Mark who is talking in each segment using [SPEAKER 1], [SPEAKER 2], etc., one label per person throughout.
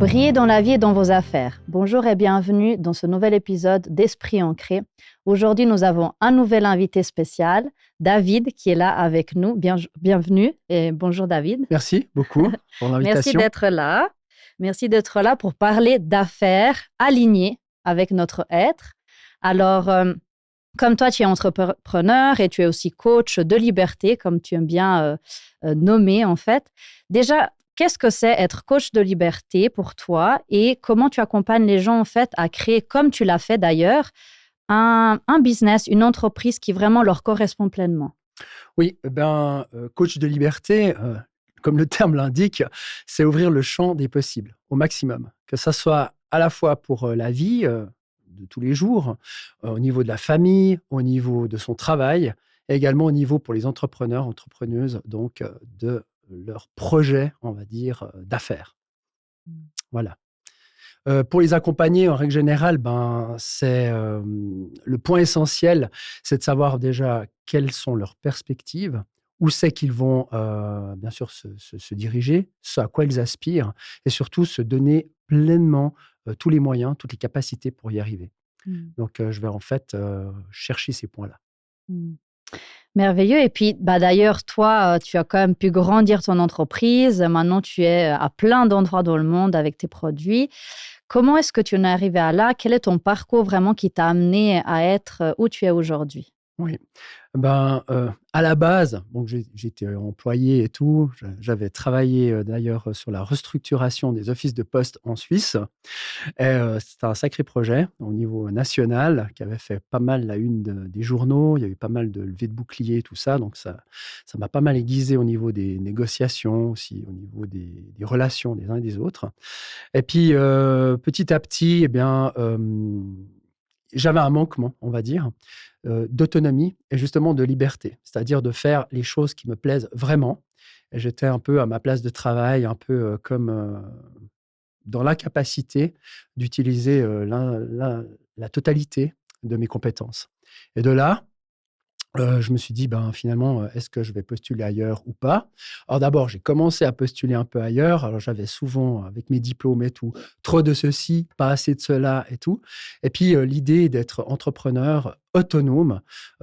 [SPEAKER 1] Brillez dans la vie et dans vos affaires. Bonjour et bienvenue dans ce nouvel épisode d'Esprit Ancré. Aujourd'hui, nous avons un nouvel invité spécial, David, qui est là avec nous. Bienvenue et bonjour David.
[SPEAKER 2] Merci beaucoup pour l'invitation.
[SPEAKER 1] Merci d'être là. Merci d'être là pour parler d'affaires alignées avec notre être. Alors, comme toi, tu es entrepreneur et tu es aussi coach de liberté, comme tu aimes bien nommer en fait. Déjà, qu'est-ce que c'est être coach de liberté pour toi et comment tu accompagnes les gens en fait à créer, comme tu l'as fait d'ailleurs, un business, une entreprise qui vraiment leur correspond pleinement?
[SPEAKER 2] Oui, coach de liberté, comme le terme l'indique, c'est ouvrir le champ des possibles au maximum. Que ça soit à la fois pour la vie de tous les jours, au niveau de la famille, au niveau de son travail, et également au niveau pour les entrepreneurs, entrepreneuses, donc de leur projet, on va dire, d'affaires. Voilà. Pour les accompagner, en règle générale, c'est le point essentiel, c'est de savoir déjà quelles sont leurs perspectives, où c'est qu'ils vont, bien sûr, se diriger, ce à quoi ils aspirent et surtout se donner pleinement, tous les moyens, toutes les capacités pour y arriver. Donc, je vais en fait, chercher ces points-là.
[SPEAKER 1] Mm. Merveilleux. Et puis, d'ailleurs, toi, tu as quand même pu grandir ton entreprise. Maintenant, tu es à plein d'endroits dans le monde avec tes produits. Comment est-ce que tu en es arrivé à là? Quel est ton parcours vraiment qui t'a amené à être où tu es aujourd'hui?
[SPEAKER 2] Oui. À la base, donc j'étais employé et tout. J'avais travaillé, d'ailleurs, sur la restructuration des offices de poste en Suisse et c'était un sacré projet au niveau national qui avait fait pas mal la une des journaux. Il y a eu pas mal de levées de boucliers, tout ça, donc ça m'a pas mal aiguisé au niveau des négociations, aussi au niveau des relations des uns et des autres et puis, petit à petit, j'avais un manquement, on va dire, d'autonomie et justement de liberté. C'est-à-dire de faire les choses qui me plaisent vraiment et j'étais un peu à ma place de travail, un peu, dans l'incapacité d'utiliser, la totalité de mes compétences et de là, je me suis dit: Finalement, est-ce que je vais postuler ailleurs ou pas?» Alors d'abord, j'ai commencé à postuler un peu ailleurs. Alors j'avais souvent, avec mes diplômes et tout, trop de ceci, pas assez de cela et tout et puis, l'idée d'être entrepreneur autonome,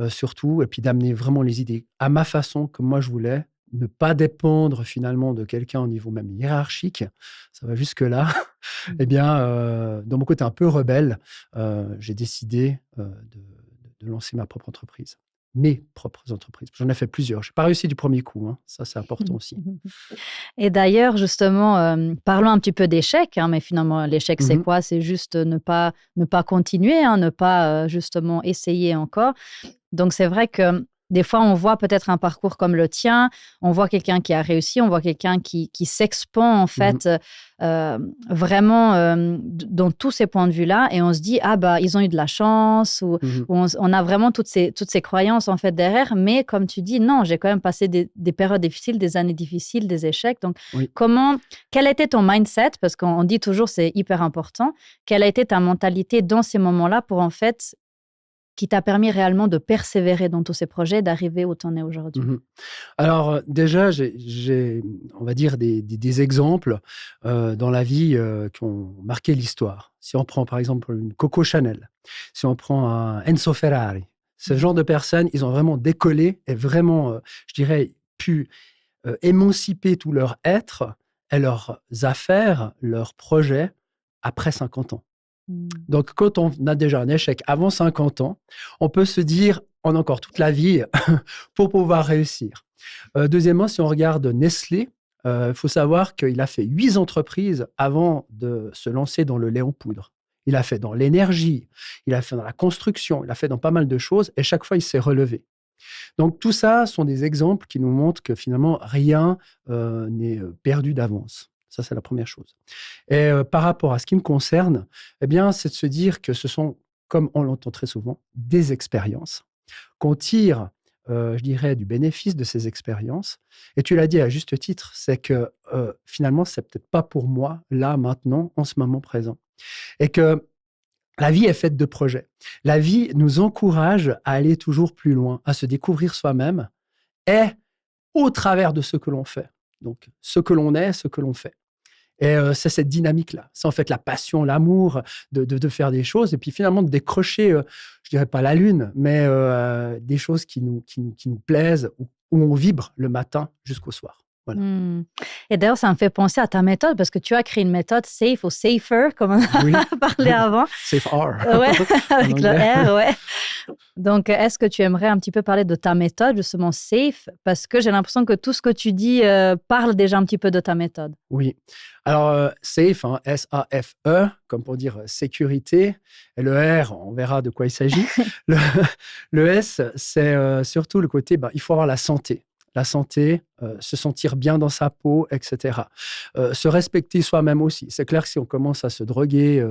[SPEAKER 2] surtout et puis d'amener vraiment les idées à ma façon, comme moi je voulais, ne pas dépendre finalement de quelqu'un au niveau même hiérarchique, ça va jusque-là. Dans mon côté un peu rebelle, j'ai décidé, de lancer ma propre entreprise. Mes propres entreprises. J'en ai fait plusieurs. Je n'ai pas réussi du premier coup, hein. Ça, c'est important aussi.
[SPEAKER 1] Et d'ailleurs, justement, parlons un petit peu d'échec, hein, mais finalement, l'échec, c'est
[SPEAKER 2] Mmh.
[SPEAKER 1] quoi? C'est juste ne pas continuer, hein, ne pas justement essayer encore. Donc, c'est vrai que des fois, on voit peut-être un parcours comme le tien, on voit quelqu'un qui a réussi, on voit quelqu'un qui s'expand en
[SPEAKER 2] Mmh.
[SPEAKER 1] fait vraiment dans tous ces points de vue-là et on se dit, ah ils ont eu de la chance ou,
[SPEAKER 2] Mmh.
[SPEAKER 1] on a vraiment toutes ces croyances en fait derrière. Mais comme tu dis, non, j'ai quand même passé des périodes difficiles, des années difficiles, des échecs. Donc,
[SPEAKER 2] Oui.
[SPEAKER 1] quel a été ton mindset? Parce qu'on dit toujours, c'est hyper important. Quelle a été ta mentalité dans ces moments-là pour en fait qui t'a permis réellement de persévérer dans tous ces projets, d'arriver où tu en es aujourd'hui?
[SPEAKER 2] Mmh. Alors, déjà, j'ai, on va dire des exemples, dans la vie, qui ont marqué l'histoire. Si on prend, par exemple, une Coco Chanel, si on prend un Enzo Ferrari, ce genre de personnes, ils ont vraiment décollé et vraiment, je dirais, pu, émanciper tout leur être et leurs affaires, leurs projets après 50 ans.
[SPEAKER 1] Mmh.
[SPEAKER 2] Donc, quand on a déjà un échec avant 50 ans, on peut se dire: «On a encore toute la vie pour pouvoir réussir». Deuxièmement, si on regarde Nestlé, il faut savoir qu'il a fait 8 entreprises avant de se lancer dans le lait en poudre. Il a fait dans l'énergie, il a fait dans la construction, il a fait dans pas mal de choses et chaque fois, il s'est relevé. Donc tout ça sont des exemples qui nous montrent que finalement rien, n'est, perdu d'avance. Ça, c'est la première chose. Et par rapport à ce qui me concerne, c'est de se dire que ce sont, comme on l'entend très souvent, des expériences qu'on tire, je dirais, du bénéfice de ces expériences. Et tu l'as dit à juste titre, c'est que, finalement, c'est peut-être pas pour moi, là, maintenant, en ce moment présent. Et que la vie est faite de projets. La vie nous encourage à aller toujours plus loin, à se découvrir soi-même et au travers de ce que l'on fait. Donc, ce que l'on est, ce que l'on fait. Et c'est cette dynamique-là. C'est en fait la passion, l'amour de faire des choses et puis finalement de décrocher, je dirais pas la lune, mais des choses qui nous plaisent, où on vibre le matin jusqu'au soir. Voilà.
[SPEAKER 1] Et d'ailleurs, ça me fait penser à ta méthode parce que tu as créé une méthode SAFE ou SAFER, comme on a parlé avant.
[SPEAKER 2] Safe R.
[SPEAKER 1] Ouais, avec le R, ouais. Donc, est-ce que tu aimerais un petit peu parler de ta méthode, justement SAFE? Parce que j'ai l'impression que tout ce que tu dis parle déjà un petit peu de ta méthode.
[SPEAKER 2] Oui. Alors, SAFE, hein, S-A-F-E, comme pour dire sécurité. Et le R, on verra de quoi il s'agit. le S, c'est surtout le côté, il faut avoir la santé. La santé, se sentir bien dans sa peau, etc. Se respecter soi-même aussi. C'est clair que si on commence à se droguer,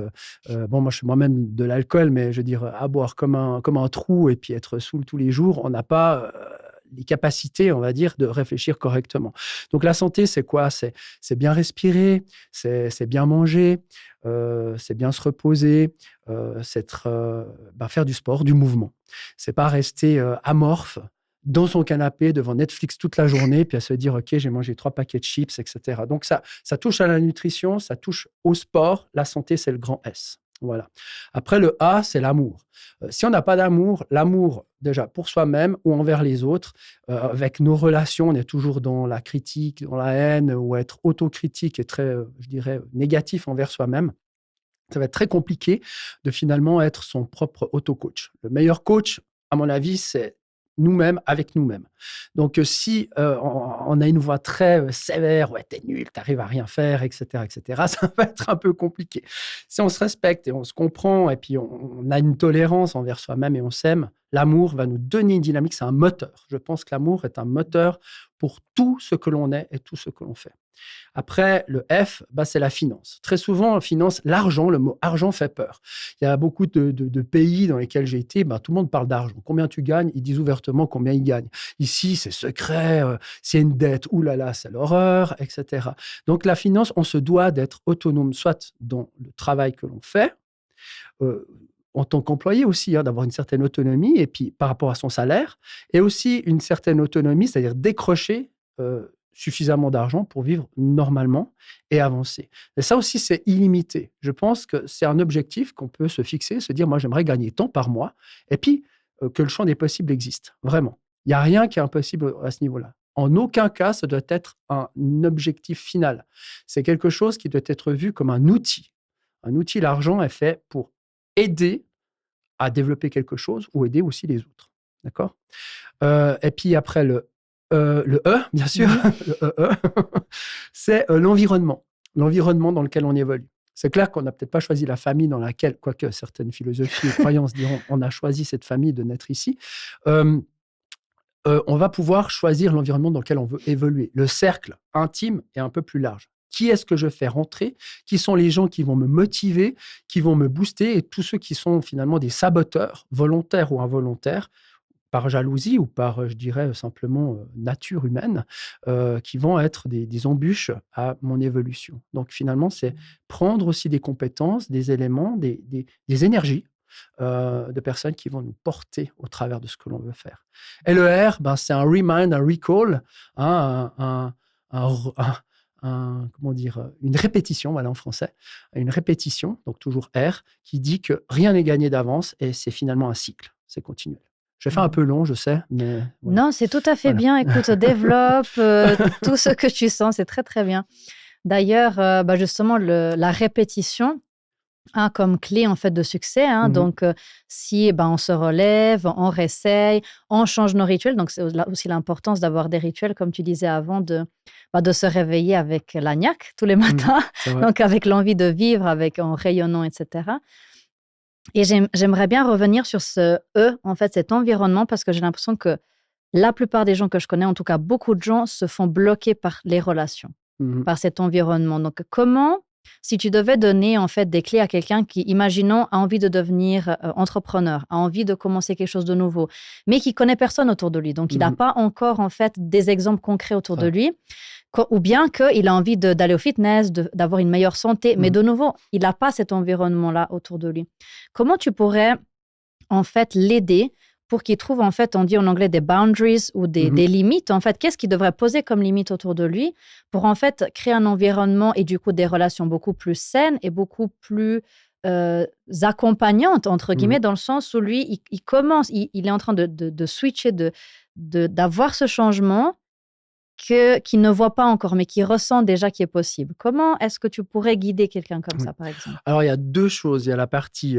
[SPEAKER 2] moi je suis moi-même de l'alcool, mais je veux dire, à boire comme un trou et puis être saoul tous les jours, on n'a pas les capacités, on va dire, de réfléchir correctement. Donc la santé, c'est quoi? C'est bien respirer, c'est bien manger, c'est bien se reposer, c'est faire du sport, du mouvement. C'est pas rester amorphe dans son canapé devant Netflix toute la journée, puis à se dire, OK, j'ai mangé 3 paquets de chips, etc. Donc, ça touche à la nutrition, ça touche au sport. La santé, c'est le grand S. Voilà. Après, le A, c'est l'amour. Si on n'a pas d'amour, l'amour, déjà, pour soi-même ou envers les autres, avec nos relations, on est toujours dans la critique, dans la haine, ou être autocritique et très, je dirais, négatif envers soi-même. Ça va être très compliqué de finalement être son propre auto-coach. Le meilleur coach, à mon avis, c'est nous-mêmes avec nous-mêmes. Donc, si on a une voix très sévère, ouais, t'es nul, t'arrives à rien faire, etc., ça va être un peu compliqué. Si on se respecte et on se comprend, et puis on a une tolérance envers soi-même et on s'aime, l'amour va nous donner une dynamique, c'est un moteur. Je pense que l'amour est un moteur pour tout ce que l'on est et tout ce que l'on fait. Après, le F, c'est la finance. Très souvent, en finance, l'argent, le mot argent fait peur. Il y a beaucoup de pays dans lesquels j'ai été, tout le monde parle d'argent. Combien tu gagnes? Ils disent ouvertement combien ils gagnent. Ici, c'est secret, s'il y a une dette, oulala, c'est l'horreur, etc. Donc, la finance, on se doit d'être autonome, soit dans le travail que l'on fait, en tant qu'employé aussi, d'avoir une certaine autonomie, et puis par rapport à son salaire, et aussi une certaine autonomie, c'est-à-dire décrocher suffisamment d'argent pour vivre normalement et avancer. Et ça aussi, c'est illimité. Je pense que c'est un objectif qu'on peut se fixer, se dire, moi, j'aimerais gagner tant par mois, et puis que le champ des possibles existe, vraiment. Il n'y a rien qui est impossible à ce niveau-là. En aucun cas, ça doit être un objectif final. C'est quelque chose qui doit être vu comme un outil. Un outil, l'argent est fait pour aider à développer quelque chose ou aider aussi les autres. D'accord? Et puis après, le E, bien sûr, le c'est l'environnement. L'environnement dans lequel on évolue. C'est clair qu'on n'a peut-être pas choisi la famille dans laquelle, quoique certaines philosophies et croyances diront, on a choisi cette famille de naître ici. On va pouvoir choisir l'environnement dans lequel on veut évoluer. Le cercle intime est un peu plus large. Qui est-ce que je fais rentrer? Qui sont les gens qui vont me motiver, qui vont me booster, et tous ceux qui sont finalement des saboteurs, volontaires ou involontaires, par jalousie ou par, je dirais, simplement nature humaine, qui vont être des embûches à mon évolution. Donc finalement, c'est prendre aussi des compétences, des éléments, des énergies de personnes qui vont nous porter au travers de ce que l'on veut faire. Et le R, c'est un remind, un recall, comment dire, une répétition, voilà en français, une répétition, donc toujours R, qui dit que rien n'est gagné d'avance et c'est finalement un cycle, c'est continuel. J'ai fait un peu long, je sais, mais...
[SPEAKER 1] Voilà. Non, c'est tout à fait bien. Écoute, développe tout ce que tu sens, c'est très, très bien. D'ailleurs, justement, la répétition comme clé en fait de succès. Donc, si on se relève, on réessaye, on change nos rituels. Donc, c'est aussi l'importance d'avoir des rituels, comme tu disais avant, de se réveiller avec la niaque tous les matins, donc avec l'envie de vivre, en rayonnant, etc. Et j'aimerais bien revenir sur ce E, en fait, cet environnement, parce que j'ai l'impression que la plupart des gens que je connais, en tout cas beaucoup de gens, se font bloquer par les relations, par cet environnement. Donc, comment, si tu devais donner en fait des clés à quelqu'un qui, imaginons, a envie de devenir entrepreneur, a envie de commencer quelque chose de nouveau, mais qui connaît personne autour de lui, donc il n'a pas encore en fait des exemples concrets autour de lui, ou bien qu'il a envie d'aller au fitness, d'avoir une meilleure santé, mais de nouveau, il n'a pas cet environnement-là autour de lui. Comment tu pourrais en fait l'aider pour qu'il trouve, en fait, on dit en anglais des boundaries ou des limites. En fait, qu'est-ce qu'il devrait poser comme limite autour de lui pour, en fait, créer un environnement et du coup des relations beaucoup plus saines et beaucoup plus accompagnantes, entre guillemets, dans le sens où lui, il commence, il est en train de switcher, d'avoir ce changement qu'il ne voit pas encore, mais qui ressent déjà qu'il est possible. Comment est-ce que tu pourrais guider quelqu'un comme ça, par exemple?
[SPEAKER 2] Alors, il y a deux choses. Il y a la partie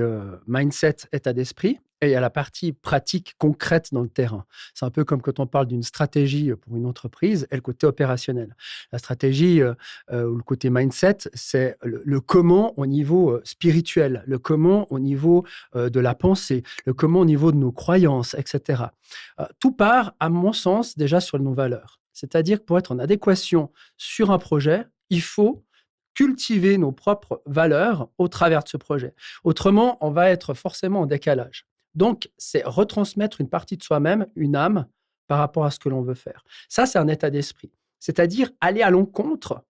[SPEAKER 2] mindset, état d'esprit, et il y a la partie pratique, concrète dans le terrain. C'est un peu comme quand on parle d'une stratégie pour une entreprise et le côté opérationnel. La stratégie ou le côté mindset, c'est le comment au niveau spirituel, le comment au niveau de la pensée, le comment au niveau de nos croyances, etc. Tout part, à mon sens, déjà sur nos valeurs. C'est-à-dire que pour être en adéquation sur un projet, il faut cultiver nos propres valeurs au travers de ce projet. Autrement, on va être forcément en décalage. Donc, c'est retransmettre une partie de soi-même, une âme, par rapport à ce que l'on veut faire. Ça, c'est un état d'esprit. C'est-à-dire aller à l'encontre,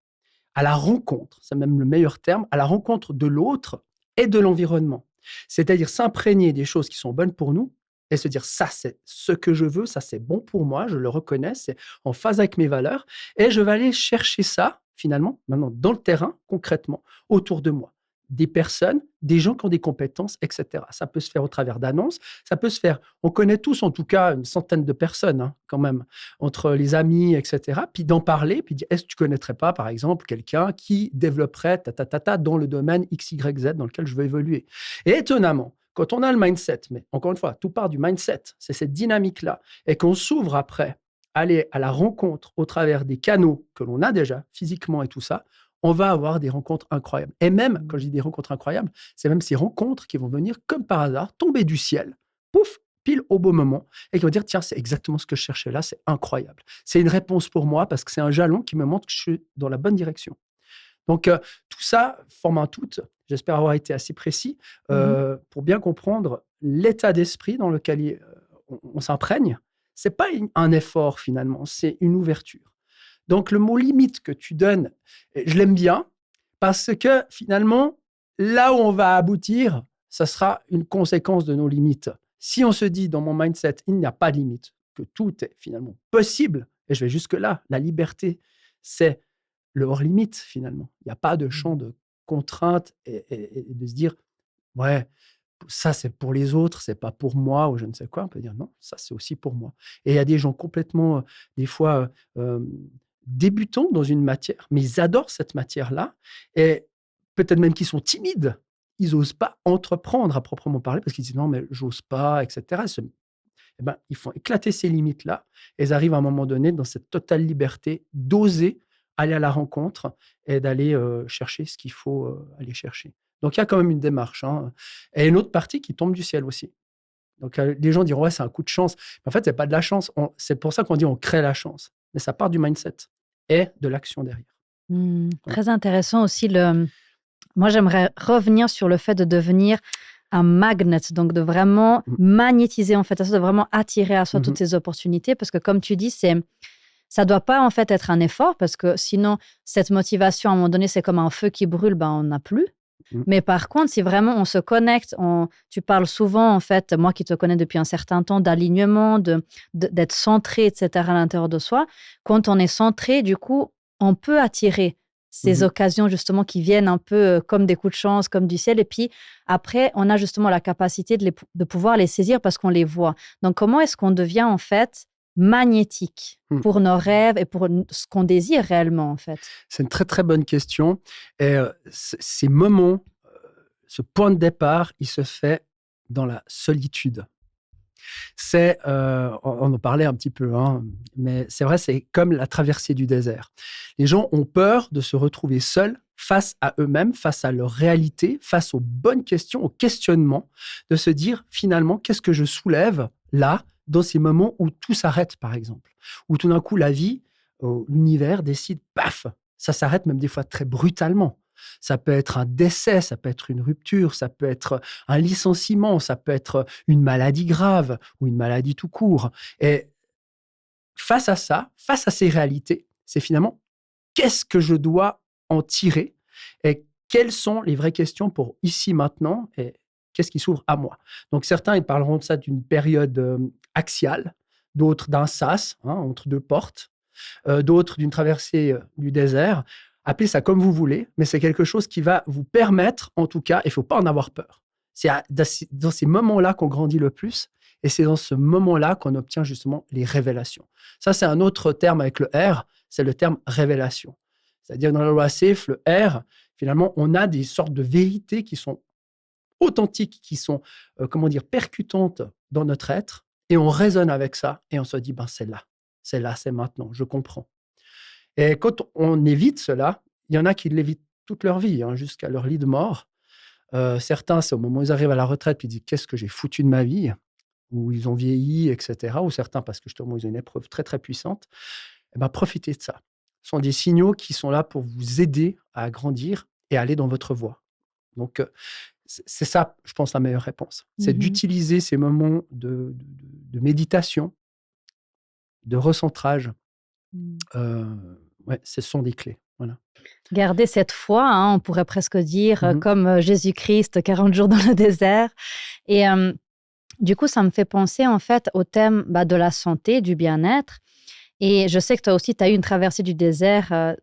[SPEAKER 2] à la rencontre, c'est même le meilleur terme, à la rencontre de l'autre et de l'environnement. C'est-à-dire s'imprégner des choses qui sont bonnes pour nous et se dire ça, c'est ce que je veux, ça, c'est bon pour moi, je le reconnais, c'est en phase avec mes valeurs et je vais aller chercher ça, finalement, maintenant, dans le terrain, concrètement, autour de moi. Des personnes, des gens qui ont des compétences, etc. Ça peut se faire au travers d'annonces, ça peut se faire, on connaît tous en tout cas une centaine de personnes quand même, entre les amis, etc. Puis d'en parler, puis dire, est-ce que tu connaîtrais pas, par exemple, quelqu'un qui développerait dans le domaine X, Y, Z dans lequel je veux évoluer. Et étonnamment, quand on a le mindset, mais encore une fois, tout part du mindset, c'est cette dynamique-là, et qu'on s'ouvre après, aller à la rencontre au travers des canaux que l'on a déjà, physiquement et tout ça, on va avoir des rencontres incroyables. Et même, quand je dis des rencontres incroyables, c'est même ces rencontres qui vont venir comme par hasard, tomber du ciel, pouf, pile au beau moment, et qui vont dire, tiens, c'est exactement ce que je cherchais là, c'est incroyable. C'est une réponse pour moi parce que c'est un jalon qui me montre que je suis dans la bonne direction. Donc, tout ça forme un tout. J'espère avoir été assez précis pour bien comprendre l'état d'esprit dans lequel on s'imprègne. Ce n'est pas un effort finalement, c'est une ouverture. Donc, le mot limite que tu donnes, je l'aime bien parce que finalement, là où on va aboutir, ça sera une conséquence de nos limites. Si on se dit dans mon mindset, il n'y a pas de limite, que tout est finalement possible, et je vais jusque-là, la liberté, c'est le hors-limite finalement. Il n'y a pas de champ de contraintes et de se dire, ouais, ça c'est pour les autres, c'est pas pour moi ou je ne sais quoi. On peut dire non, ça c'est aussi pour moi. Et il y a des gens complètement, des fois, débutants dans une matière, mais ils adorent cette matière-là et peut-être même qu'ils sont timides. Ils n'osent pas entreprendre à proprement parler parce qu'ils disent non, mais j'ose pas, etc. Eh ben, ils font éclater ces limites-là et ils arrivent à un moment donné dans cette totale liberté d'oser aller à la rencontre et d'aller chercher ce qu'il faut aller chercher. Donc, il y a quand même une démarche. Et une autre partie qui tombe du ciel aussi. Donc, les gens diront, ouais, c'est un coup de chance. Mais en fait, ce n'est pas de la chance. C'est pour ça qu'on dit on crée la chance. Mais ça part du mindset et de l'action derrière.
[SPEAKER 1] Très intéressant aussi. Moi, j'aimerais revenir sur le fait de devenir un magnet, donc de vraiment magnétiser en fait, de vraiment attirer à soi toutes ces opportunités, parce que comme tu dis, ça doit pas en fait être un effort, parce que sinon, cette motivation, à un moment donné, c'est comme un feu qui brûle, ben, on n'a plus. Mais par contre, si vraiment on se connecte, tu parles souvent, en fait, moi qui te connais depuis un certain temps, d'alignement, d'être centré, etc. à l'intérieur de soi. Quand on est centré, du coup, on peut attirer ces occasions justement qui viennent un peu comme des coups de chance, comme du ciel. Et puis après, on a justement la capacité de pouvoir les saisir parce qu'on les voit. Donc, comment est-ce qu'on devient en fait magnétique pour nos rêves et pour ce qu'on désire réellement en fait?
[SPEAKER 2] C'est une très, très bonne question. Et ces moments, ce point de départ, il se fait dans la solitude. C'est, on en parlait un petit peu, mais c'est vrai, c'est comme la traversée du désert. Les gens ont peur de se retrouver seuls face à eux-mêmes, face à leur réalité, face aux bonnes questions, aux questionnements, de se dire finalement, qu'est-ce que je soulève là, dans ces moments où tout s'arrête, par exemple, où tout d'un coup la vie, l'univers décide, paf, ça s'arrête même des fois très brutalement. Ça peut être un décès, ça peut être une rupture, ça peut être un licenciement, ça peut être une maladie grave ou une maladie tout court. Et face à ça, face à ces réalités, c'est finalement qu'est-ce que je dois en tirer et quelles sont les vraies questions pour ici, maintenant et qu'est-ce qui s'ouvre à moi. Donc, certains, ils parleront de ça d'une période axiale, d'autres d'un sas, entre deux portes, d'autres d'une traversée du désert. Appelez ça comme vous voulez, mais c'est quelque chose qui va vous permettre, en tout cas, il ne faut pas en avoir peur. C'est dans ces moments-là qu'on grandit le plus, et c'est dans ce moment-là qu'on obtient justement les révélations. Ça, c'est un autre terme avec le R, c'est le terme révélation. C'est-à-dire dans la loi Seif, le R, finalement, on a des sortes de vérités qui sont authentiques, qui sont, percutantes dans notre être, et on raisonne avec ça, et on se dit, c'est là, c'est maintenant, je comprends. Et quand on évite cela, il y en a qui l'évitent toute leur vie, jusqu'à leur lit de mort. Certains, c'est au moment où ils arrivent à la retraite, puis ils disent, qu'est-ce que j'ai foutu de ma vie, où ils ont vieilli, etc. Ou certains, parce que justement, ils ont une épreuve très, très puissante. Profitez de ça. Ce sont des signaux qui sont là pour vous aider à grandir et à aller dans votre voie. Donc, c'est ça, je pense, la meilleure réponse. C'est d'utiliser ces moments de méditation, de recentrage. Ce sont des clés. Voilà.
[SPEAKER 1] Garder cette foi, on pourrait presque dire, comme Jésus-Christ, 40 jours dans le désert. Et du coup, ça me fait penser en fait au thème de la santé, du bien-être. Et je sais que toi aussi, tu as eu une traversée du désert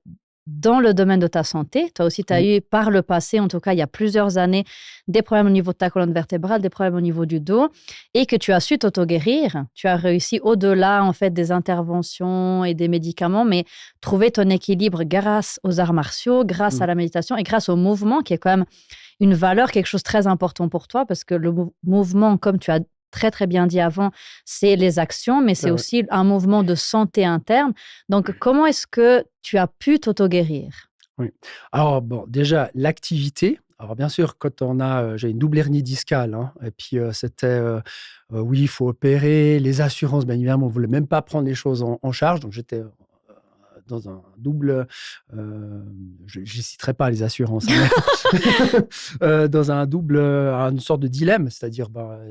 [SPEAKER 1] dans le domaine de ta santé. Toi aussi, tu as eu par le passé, en tout cas il y a plusieurs années, des problèmes au niveau de ta colonne vertébrale, des problèmes au niveau du dos, et que tu as su t'auto-guérir. Tu as réussi au-delà en fait des interventions et des médicaments, mais trouver ton équilibre grâce aux arts martiaux, grâce à la méditation et grâce au mouvement, qui est quand même une valeur, quelque chose de très important pour toi, parce que le mouvement, comme tu as très, très bien dit avant, c'est les actions, mais c'est aussi un mouvement de santé interne. Donc, comment est-ce que tu as pu t'auto-guérir?
[SPEAKER 2] Oui. Alors, déjà, l'activité. Alors, bien sûr, quand j'ai une double hernie discale, et puis c'était, oui, il faut opérer, les assurances, bien évidemment, on ne voulait même pas prendre les choses en charge. Donc, j'étais dans un double, je ne citerai pas les assurances, dans une sorte de dilemme, c'est-à-dire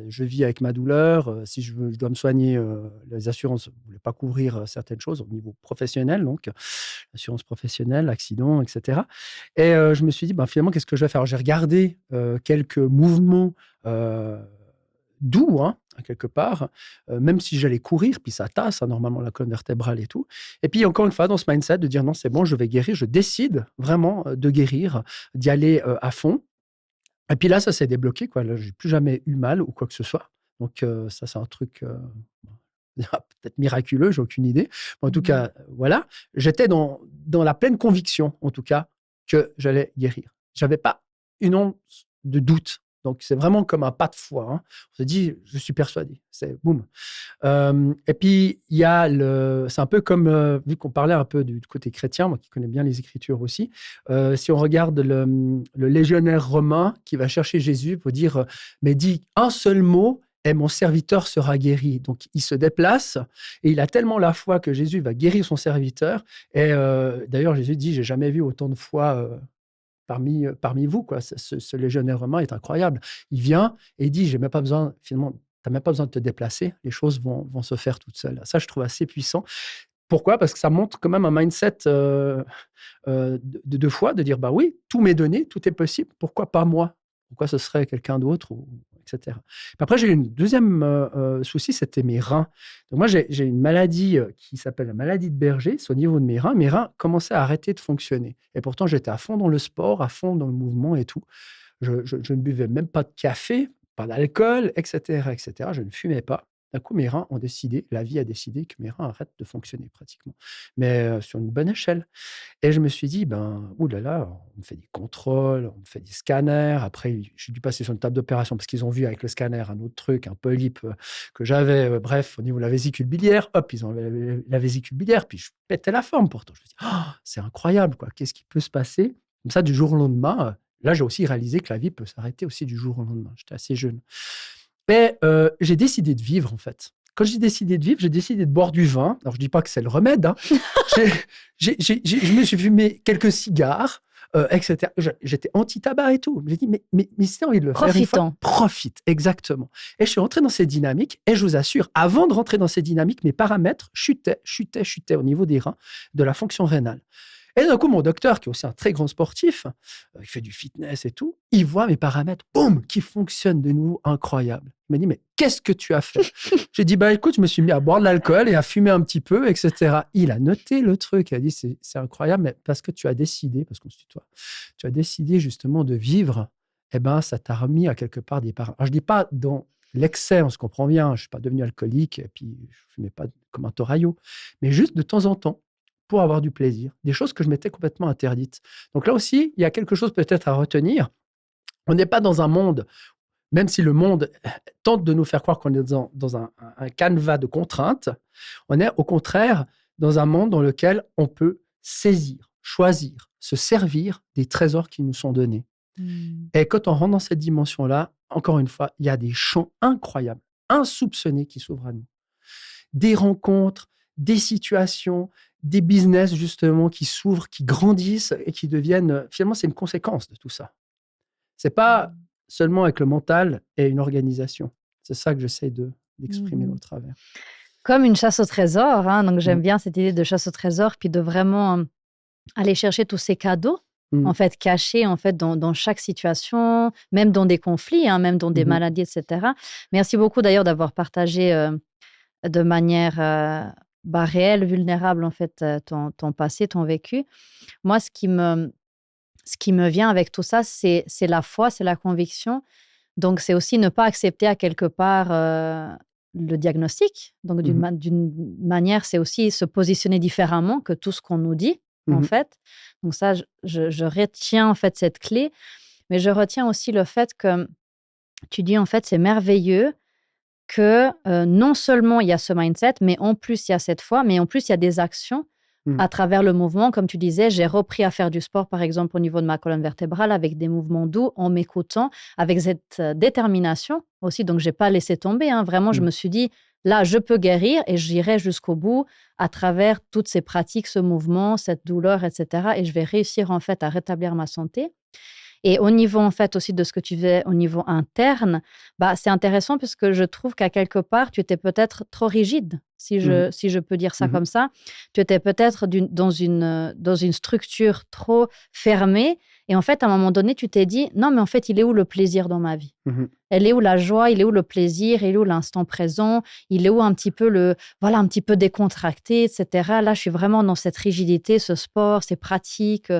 [SPEAKER 2] je vis avec ma douleur, si je dois me soigner, les assurances ne voulaient pas couvrir certaines choses au niveau professionnel, donc assurance professionnelle, accident, etc. Et je me suis dit, finalement, qu'est-ce que je vais faire? Alors, j'ai regardé quelques mouvements doux, quelque part, même si j'allais courir, puis ça tasse, normalement, la colonne vertébrale et tout. Et puis, encore une fois, dans ce mindset de dire, non, c'est bon, je vais guérir, je décide vraiment de guérir, d'y aller à fond. Et puis là, ça s'est débloqué, quoi. Là, j'ai plus jamais eu mal ou quoi que ce soit. Donc, ça, c'est un truc peut-être miraculeux, j'ai aucune idée. En tout cas, voilà. J'étais dans la pleine conviction, en tout cas, que j'allais guérir. J'avais pas une once de doute. Donc, c'est vraiment comme un pas de foi. On se dit, je suis persuadé. C'est boum. Et puis, il y a c'est un peu comme, vu qu'on parlait un peu du côté chrétien, moi qui connais bien les Écritures aussi, si on regarde le légionnaire romain qui va chercher Jésus pour dire, mais dis un seul mot et mon serviteur sera guéri. Donc, il se déplace et il a tellement la foi que Jésus va guérir son serviteur. Et d'ailleurs, Jésus dit, j'ai jamais vu autant de foi parmi vous, quoi. Ce légionnaire romain est incroyable. Il vient et il dit, j'ai même pas besoin, finalement, tu n'as même pas besoin de te déplacer, les choses vont se faire toutes seules. Ça, je trouve assez puissant. Pourquoi? Parce que ça montre quand même un mindset de foi, de dire, oui, tout m'est donné, tout est possible, pourquoi pas moi? Pourquoi ce serait quelqu'un d'autre, etc. Puis après, j'ai eu une deuxième souci, c'était mes reins. Donc moi, j'ai une maladie qui s'appelle la maladie de Berger. C'est au niveau de mes reins. Mes reins commençaient à arrêter de fonctionner. Et pourtant, j'étais à fond dans le sport, à fond dans le mouvement et tout. Je ne buvais même pas de café, pas d'alcool, etc., etc. Je ne fumais pas. D'un coup, mes reins ont décidé, la vie a décidé que mes reins arrêtent de fonctionner pratiquement, mais sur une bonne échelle. Et je me suis dit, oulala, on me fait des contrôles, on me fait des scanners. Après, j'ai dû passer sur une table d'opération parce qu'ils ont vu avec le scanner un autre truc, un polype que j'avais, bref, au niveau de la vésicule biliaire. Hop, ils ont enlevé la vésicule biliaire, puis je pétais la forme pourtant. Je me suis dit, c'est incroyable, quoi. Qu'est-ce qui peut se passer? Comme ça, du jour au lendemain. Là, j'ai aussi réalisé que la vie peut s'arrêter aussi du jour au lendemain. J'étais assez jeune. Mais j'ai décidé de vivre, en fait. Quand j'ai décidé de vivre, j'ai décidé de boire du vin. Alors, je ne dis pas que c'est le remède. Je me suis fumé quelques cigares, etc. J'étais anti-tabac et tout. J'ai dit, mais si tu as envie de le faire une fois, profite, exactement. Et je suis rentré dans ces dynamiques. Et je vous assure, avant de rentrer dans ces dynamiques, mes paramètres chutaient au niveau des reins, de la fonction rénale. Et d'un coup, mon docteur, qui est aussi un très grand sportif, il fait du fitness et tout, il voit mes paramètres, boum, qui fonctionnent de nouveau incroyable. Il m'a dit, mais qu'est-ce que tu as fait? J'ai dit, bah écoute, je me suis mis à boire de l'alcool et à fumer un petit peu, etc. Il a noté le truc, il a dit, c'est incroyable, mais parce que tu as décidé, parce qu'on se tutoie, tu as décidé justement de vivre, eh ben, ça t'a remis à quelque part des paramètres. Alors, je dis pas dans l'excès, on se comprend bien, je ne suis pas devenu alcoolique et puis je ne fumais pas comme un toraillot, mais juste de temps en temps, pour avoir du plaisir, des choses que je m'étais complètement interdites. Donc là aussi, il y a quelque chose peut-être à retenir. On n'est pas dans un monde, même si le monde tente de nous faire croire qu'on est dans un canevas de contraintes, on est au contraire dans un monde dans lequel on peut saisir, choisir, se servir des trésors qui nous sont donnés. Et quand on rentre dans cette dimension-là, encore une fois, il y a des champs incroyables, insoupçonnés qui s'ouvrent à nous. Des rencontres, des situations, des business justement qui s'ouvrent, qui grandissent et qui deviennent... Finalement, c'est une conséquence de tout ça. C'est pas seulement avec le mental et une organisation. C'est ça que j'essaie d'exprimer au travers.
[SPEAKER 1] Comme une chasse au trésor, hein, donc j'aime bien cette idée de chasse au trésor, puis de vraiment aller chercher tous ces cadeaux, en fait, cachés en fait, dans chaque situation, même dans des conflits, hein, même dans des maladies, etc. Merci beaucoup d'ailleurs d'avoir partagé de manière réelle, vulnérable, en fait, ton passé, ton vécu. Moi, ce qui me vient avec tout ça, c'est la foi, c'est la conviction. Donc, c'est aussi ne pas accepter à quelque part le diagnostic. Donc, d'une manière, c'est aussi se positionner différemment que tout ce qu'on nous dit, en fait. Donc, ça, je retiens, en fait, cette clé. Mais je retiens aussi le fait que tu dis, en fait, c'est merveilleux que non seulement il y a ce mindset, mais en plus, il y a cette foi, mais en plus, il y a des actions à travers le mouvement. Comme tu disais, j'ai repris à faire du sport, par exemple, au niveau de ma colonne vertébrale, avec des mouvements doux, en m'écoutant, avec cette détermination aussi. Donc, je n'ai pas laissé tomber. Hein. Vraiment, je me suis dit, là, je peux guérir et j'irai jusqu'au bout à travers toutes ces pratiques, ce mouvement, cette douleur, etc. Et je vais réussir, en fait, à rétablir ma santé. Et au niveau, en fait, aussi de ce que tu fais au niveau interne, c'est intéressant parce que je trouve qu'à quelque part, tu étais peut-être trop rigide, si je peux dire ça comme ça. Tu étais peut-être dans une structure trop fermée. Et en fait, à un moment donné, tu t'es dit, non, mais en fait, il est où le plaisir dans ma vie? Elle est où la joie? Il est où le plaisir? Il est où l'instant présent? Il est où un petit peu un petit peu décontracté, etc. Là, je suis vraiment dans cette rigidité, ce sport, ces pratiques,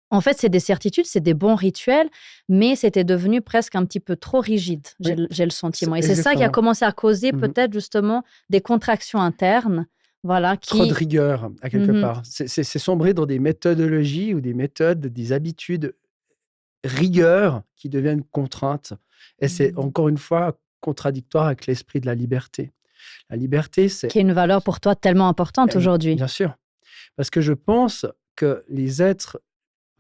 [SPEAKER 1] en fait, c'est des certitudes, c'est des bons rituels, mais c'était devenu presque un petit peu trop rigide, j'ai le sentiment. Et c'est ça qui a commencé à causer peut-être justement des contractions internes. Voilà,
[SPEAKER 2] Trop de rigueur, à quelque part. C'est sombrer dans des méthodologies ou des méthodes, des habitudes rigueur qui deviennent contraintes. Et c'est encore une fois contradictoire avec l'esprit de la liberté. La liberté, c'est...
[SPEAKER 1] Qui est une valeur pour toi tellement importante aujourd'hui.
[SPEAKER 2] Bien sûr. Parce que je pense que les êtres,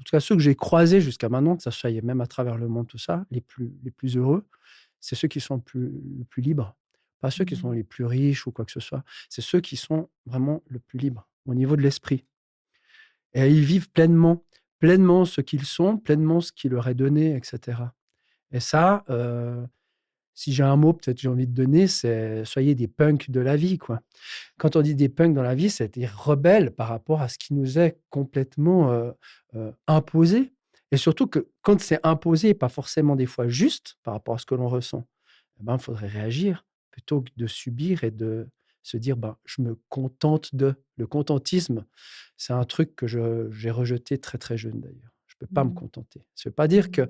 [SPEAKER 2] en tout cas ceux que j'ai croisés jusqu'à maintenant, que ça soit même à travers le monde, tout ça, les plus heureux, c'est ceux qui sont le plus libres. Pas ceux qui sont les plus riches ou quoi que ce soit. C'est ceux qui sont vraiment le plus libres au niveau de l'esprit. Et ils vivent pleinement ce qu'ils sont, pleinement ce qui leur est donné, etc. Et ça, si j'ai un mot peut-être j'ai envie de donner, c'est soyez des punks de la vie, quoi. Quand on dit des punks dans la vie, c'est des rebelles par rapport à ce qui nous est complètement imposé. Et surtout que quand c'est imposé, pas forcément des fois juste par rapport à ce que l'on ressent, il faudrait réagir plutôt que de subir et de se dire je me contente de. Le contentisme, c'est un truc que j'ai rejeté très très jeune d'ailleurs. Je ne peux pas me contenter. Ça ne veut pas dire qu'il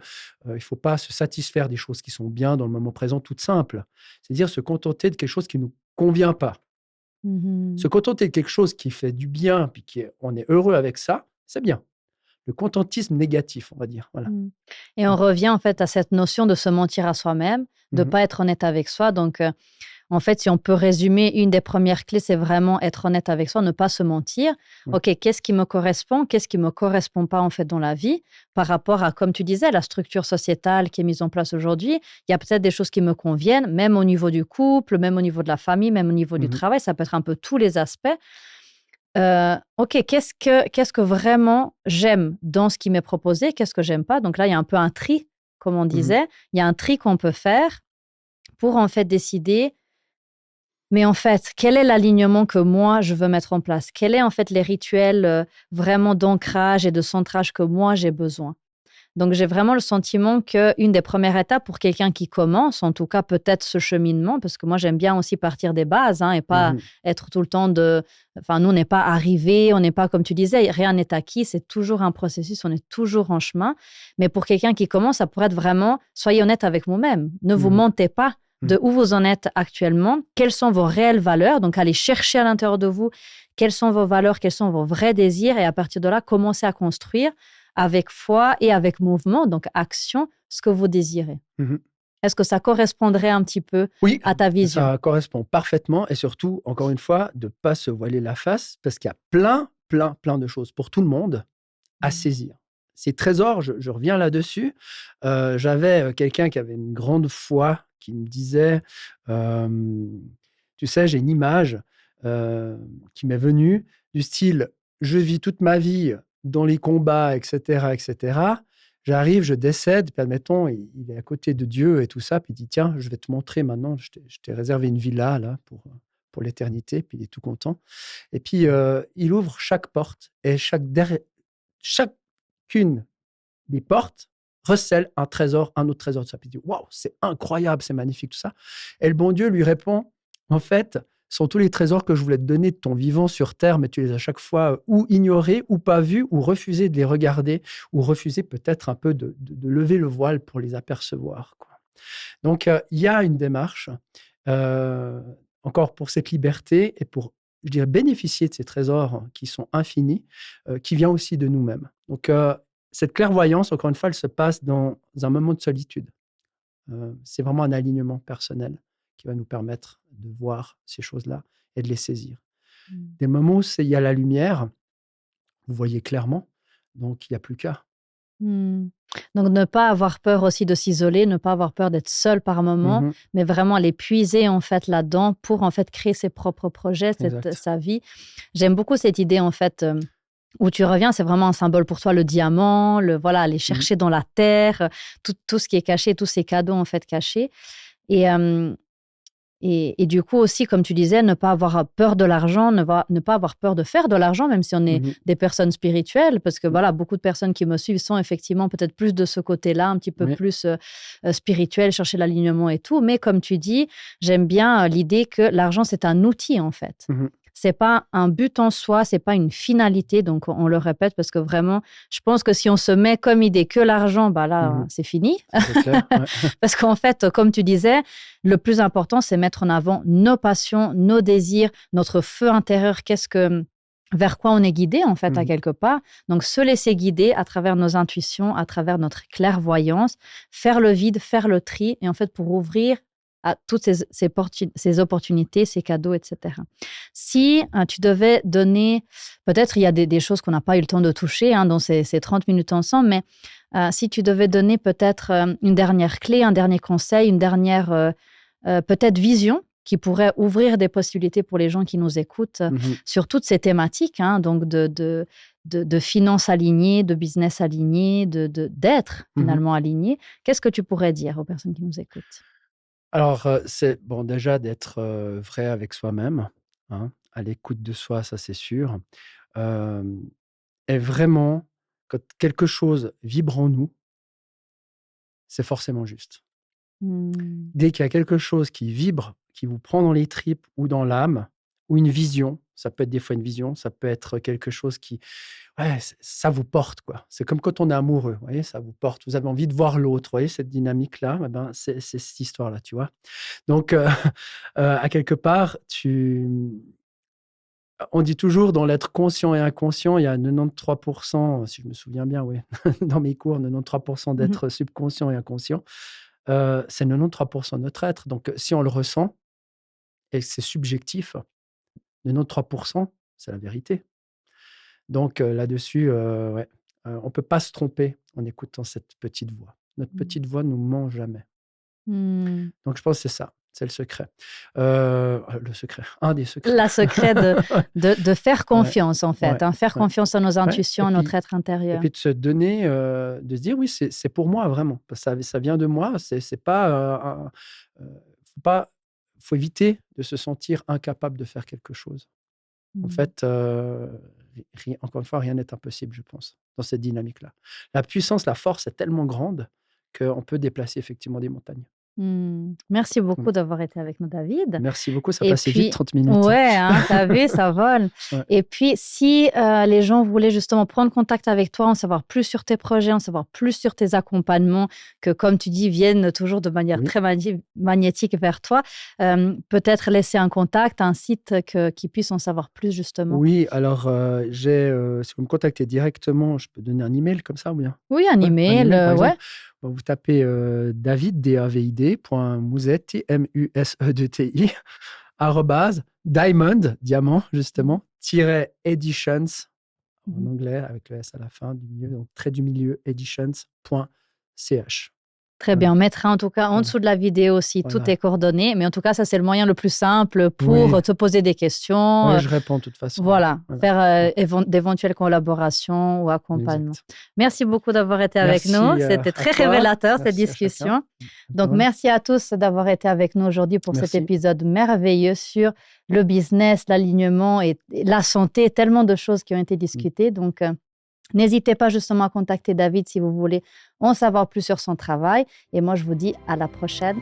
[SPEAKER 2] ne faut pas se satisfaire des choses qui sont bien dans le moment présent, toutes simples. C'est-à-dire se contenter de quelque chose qui ne nous convient pas. Se contenter de quelque chose qui fait du bien, puis on est heureux avec ça, c'est bien. Le contentisme négatif, on va dire. Voilà.
[SPEAKER 1] Et on revient en fait à cette notion de se mentir à soi-même, de ne pas être honnête avec soi. Donc, en fait, si on peut résumer, une des premières clés, c'est vraiment être honnête avec soi, ne pas se mentir. OK, qu'est-ce qui me correspond? Qu'est-ce qui ne me correspond pas en fait dans la vie par rapport à, comme tu disais, la structure sociétale qui est mise en place aujourd'hui? Il y a peut-être des choses qui me conviennent, même au niveau du couple, même au niveau de la famille, même au niveau du travail. Ça peut être un peu tous les aspects. OK, qu'est-ce que vraiment j'aime dans ce qui m'est proposé? Qu'est-ce que j'aime pas? Donc là, il y a un peu un tri, comme on disait. Il y a un tri qu'on peut faire pour en fait décider Mais en fait, quel est l'alignement que moi, je veux mettre en place? Quels sont en fait les rituels vraiment d'ancrage et de centrage que moi, j'ai besoin? Donc, j'ai vraiment le sentiment qu'une des premières étapes pour quelqu'un qui commence, en tout cas peut-être ce cheminement, parce que moi j'aime bien aussi partir des bases et pas
[SPEAKER 2] Mhm.
[SPEAKER 1] être tout le temps de... Enfin, nous, on n'est pas arrivé, on n'est pas, comme tu disais, rien n'est acquis, c'est toujours un processus, on est toujours en chemin. Mais pour quelqu'un qui commence, ça pourrait être vraiment, soyez honnête avec vous-même, ne vous
[SPEAKER 2] Mhm.
[SPEAKER 1] mentez pas de
[SPEAKER 2] Mhm.
[SPEAKER 1] où vous en êtes actuellement, quelles sont vos réelles valeurs, donc allez chercher à l'intérieur de vous quelles sont vos valeurs, quels sont vos vrais désirs, et à partir de là, commencez à construire avec foi et avec mouvement, donc action, ce que vous désirez.
[SPEAKER 2] Mhm.
[SPEAKER 1] Est-ce que ça correspondrait un petit peu
[SPEAKER 2] Oui,
[SPEAKER 1] à ta vision?
[SPEAKER 2] ça correspond parfaitement et surtout, encore une fois, de ne pas se voiler la face parce qu'il y a plein, plein, plein de choses pour tout le monde à saisir. Ces trésors, je reviens là-dessus. J'avais quelqu'un qui avait une grande foi qui me disait, tu sais, j'ai une image qui m'est venue du style, je vis toute ma vie dans les combats, etc., etc. J'arrive, je décède, puis admettons, il est à côté de Dieu et tout ça, puis il dit, tiens, je vais te montrer maintenant, je t'ai réservé une villa là pour l'éternité, puis il est tout content. Et puis, il ouvre chaque porte et chacune des portes recèle un trésor, un autre trésor de ça. Puis il dit, waouh, c'est incroyable, c'est magnifique, tout ça. Et le bon Dieu lui répond, en fait, ce sont tous les trésors que je voulais te donner de ton vivant sur terre, mais tu les as à chaque fois ou ignorés, ou pas vus, ou refusé de les regarder, ou refusé peut-être un peu de lever le voile pour les apercevoir, quoi. Donc, il y a une démarche, euh, encore pour cette liberté et pour, je dirais, bénéficier de ces trésors qui sont infinis, qui vient aussi de nous-mêmes. Donc, cette clairvoyance, encore une fois, elle se passe dans un moment de solitude. C'est vraiment un alignement personnel qui va nous permettre de voir ces choses-là et de les saisir.
[SPEAKER 1] Mm.
[SPEAKER 2] Des moments où il y a la lumière, vous voyez clairement, donc il n'y a plus qu'à.
[SPEAKER 1] Hmm. Donc, ne pas avoir peur aussi de s'isoler, ne pas avoir peur d'être seul par moment,
[SPEAKER 2] Mhm,
[SPEAKER 1] mais vraiment aller puiser en fait là-dedans pour en fait créer ses propres projets,
[SPEAKER 2] exact.
[SPEAKER 1] sa vie. J'aime beaucoup cette idée en fait où tu reviens, c'est vraiment un symbole pour toi, le diamant, voilà, aller
[SPEAKER 2] Mhm,
[SPEAKER 1] chercher dans la terre, tout ce qui est caché, tous ces cadeaux en fait cachés. Et, et du coup aussi, comme tu disais, ne pas avoir peur de l'argent, ne pas avoir peur de faire de l'argent, même si on est
[SPEAKER 2] mhm,
[SPEAKER 1] des personnes spirituelles, parce que
[SPEAKER 2] mhm.
[SPEAKER 1] voilà, beaucoup de personnes qui me suivent sont effectivement peut-être plus de ce côté-là, un petit peu
[SPEAKER 2] Oui.
[SPEAKER 1] plus spirituel, chercher l'alignement et tout. Mais comme tu dis, j'aime bien l'idée que l'argent, c'est un outil en fait.
[SPEAKER 2] Mhm.
[SPEAKER 1] C'est pas un but en soi, c'est pas une finalité. Donc, on le répète parce que vraiment, je pense que si on se met comme idée que l'argent, bah là,
[SPEAKER 2] Mhm.
[SPEAKER 1] c'est fini.
[SPEAKER 2] C'est clair. Ouais.
[SPEAKER 1] Parce qu'en fait, comme tu disais, le plus important, c'est mettre en avant nos passions, nos désirs, notre feu intérieur. Vers quoi on est guidé, en fait, à
[SPEAKER 2] Mhm.
[SPEAKER 1] quelque part. Donc, se laisser guider à travers nos intuitions, à travers notre clairvoyance, faire le vide, faire le tri, et en fait, pour ouvrir à toutes ces opportunités, ces cadeaux, etc. Si tu devais donner, peut-être il y a des choses qu'on n'a pas eu le temps de toucher dans ces 30 minutes ensemble, mais si tu devais donner peut-être une dernière clé, un dernier conseil, une dernière peut-être vision qui pourrait ouvrir des possibilités pour les gens qui nous écoutent
[SPEAKER 2] Mhm.
[SPEAKER 1] sur toutes ces thématiques, donc de finances alignées, de business aligné, d'être
[SPEAKER 2] Mhm.
[SPEAKER 1] finalement aligné, qu'est-ce que tu pourrais dire aux personnes qui nous écoutent?
[SPEAKER 2] Alors, c'est bon déjà d'être vrai avec soi-même, hein, à l'écoute de soi, ça c'est sûr. Euh, et vraiment, quand quelque chose vibre en nous, c'est forcément juste.
[SPEAKER 1] Hmm.
[SPEAKER 2] Dès qu'il y a quelque chose qui vibre, qui vous prend dans les tripes ou dans l'âme, ou une vision, ça peut être des fois une vision, ça peut être quelque chose qui, ouais, ça vous porte, quoi. C'est comme quand on est amoureux, vous voyez, ça vous porte. Vous avez envie de voir l'autre, vous voyez, cette dynamique-là, eh ben, c'est cette histoire-là, tu vois. Donc, à quelque part, on dit toujours dans l'être conscient et inconscient, il y a 93%, si je me souviens bien, oui, dans mes cours, 93%
[SPEAKER 1] Mhm.
[SPEAKER 2] d'être subconscient et inconscient. C'est 93% de notre être. Donc, si on le ressent et que c'est subjectif, 93%, c'est la vérité. Donc, là-dessus, ouais, on ne peut pas se tromper en écoutant cette petite voix. Notre petite voix ne nous ment jamais.
[SPEAKER 1] Hmm.
[SPEAKER 2] Donc, je pense que c'est ça, c'est le secret. Le secret, un des secrets.
[SPEAKER 1] La secret de faire
[SPEAKER 2] Ouais,
[SPEAKER 1] confiance, en
[SPEAKER 2] ouais,
[SPEAKER 1] fait, faire
[SPEAKER 2] ouais,
[SPEAKER 1] confiance à nos
[SPEAKER 2] ouais.
[SPEAKER 1] intuitions, à notre être
[SPEAKER 2] Et
[SPEAKER 1] intérieur.
[SPEAKER 2] puis de se donner, de se dire: «Oui, c'est pour moi vraiment, parce que ça vient de moi, c'est pas, faut pas faut éviter de se sentir incapable de faire quelque chose. En fait, encore une fois, rien n'est impossible, je pense, dans cette dynamique-là. La puissance, la force est tellement grande qu'on peut déplacer effectivement des montagnes.
[SPEAKER 1] Merci
[SPEAKER 2] Mm.
[SPEAKER 1] beaucoup d'avoir été avec nous, David.
[SPEAKER 2] Merci beaucoup, ça
[SPEAKER 1] Et
[SPEAKER 2] passait vite,
[SPEAKER 1] puis,
[SPEAKER 2] 30 minutes.
[SPEAKER 1] ouais, hein, t'as vu, ça vole.
[SPEAKER 2] Ouais.
[SPEAKER 1] Et puis, si les gens voulaient justement prendre contact avec toi, en savoir plus sur tes projets, en savoir plus sur tes accompagnements, que comme tu dis, viennent toujours de manière
[SPEAKER 2] Oui.
[SPEAKER 1] très magnétique vers toi, peut-être laisser un contact, un site qui puisse en savoir plus justement.
[SPEAKER 2] Oui, alors si vous me contactez directement, je peux donner un email comme ça ou bien?
[SPEAKER 1] Oui, un
[SPEAKER 2] Ouais,
[SPEAKER 1] email,
[SPEAKER 2] par
[SPEAKER 1] ouais.
[SPEAKER 2] exemple. Bon, vous tapez David, david.musetti, M-U-S-E-2-T-I, @diamond, diamant, justement, -editions, en anglais, avec le S à la fin, du milieu, donc editions.ch.
[SPEAKER 1] Très
[SPEAKER 2] Voilà.
[SPEAKER 1] bien. On mettra en tout cas en dessous de la vidéo aussi toutes tes coordonnées. Mais en tout cas, ça, c'est le moyen le plus simple pour te poser des questions.
[SPEAKER 2] Oui, je réponds de toute façon.
[SPEAKER 1] Voilà, faire d'éventuelles collaborations ou accompagnements.
[SPEAKER 2] Exact.
[SPEAKER 1] Merci beaucoup d'avoir été avec nous. C'était très révélateur, cette discussion. Donc, merci à tous d'avoir été avec nous aujourd'hui pour cet épisode merveilleux sur le business, l'alignement et la santé. Tellement de choses qui ont été discutées. Donc, n'hésitez pas justement à contacter David si vous voulez en savoir plus sur son travail. Et moi, je vous dis à la prochaine.